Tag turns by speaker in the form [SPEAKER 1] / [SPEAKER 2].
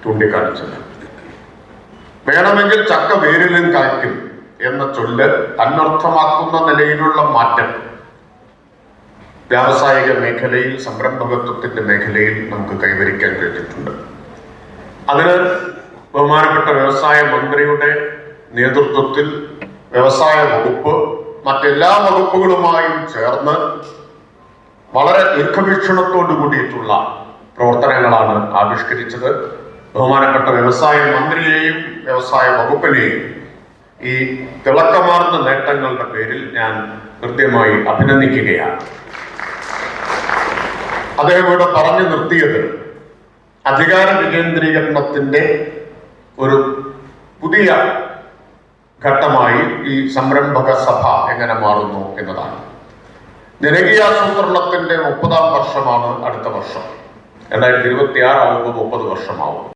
[SPEAKER 1] ചൂണ്ടിക്കാണിച്ചത്. വേണമെങ്കിൽ ചക്ക വേരിലും കായ്ക്കും എന്ന ചൊല്ല് അനർത്ഥമാക്കുന്ന നിലയിലുള്ള മാറ്റം വ്യാവസായിക മേഖലയിൽ, സംരംഭകത്വത്തിന്റെ മേഖലയിൽ നമുക്ക് കൈവരിക്കാൻ കഴിഞ്ഞിട്ടുണ്ട്. അതിന് ബഹുമാനപ്പെട്ട വ്യവസായ മന്ത്രിയുടെ നേതൃത്വത്തിൽ വ്യവസായ വകുപ്പ് മറ്റെല്ലാ വകുപ്പുകളുമായും ചേർന്ന് വളരെ ദീർഘവീക്ഷണത്തോടു കൂടിയിട്ടുള്ള പ്രവർത്തനങ്ങളാണ് ആവിഷ്കരിച്ചത്. ബഹുമാനപ്പെട്ട വ്യവസായ മന്ത്രിയെയും വ്യവസായ വകുപ്പിനെയും ഈ തിളക്കമാർന്ന നേട്ടങ്ങളുടെ പേരിൽ ഞാൻ കൃത്യമായി അഭിനന്ദിക്കുകയാണ്. അദ്ദേഹം ഇവിടെ പറഞ്ഞു നിർത്തിയത് അധികാര വികേന്ദ്രീകരണത്തിന്റെ ഒരു പുതിയ ഘട്ടമായി ഈ സംരംഭക സഭ എങ്ങനെ മാറുന്നു എന്നതാണ്. ജനകീയാസൂത്രണത്തിന്റെ 30-ാം വർഷമാണ് അടുത്ത വർഷം. 2026 ആകുമ്പോൾ 30 വർഷമാവും.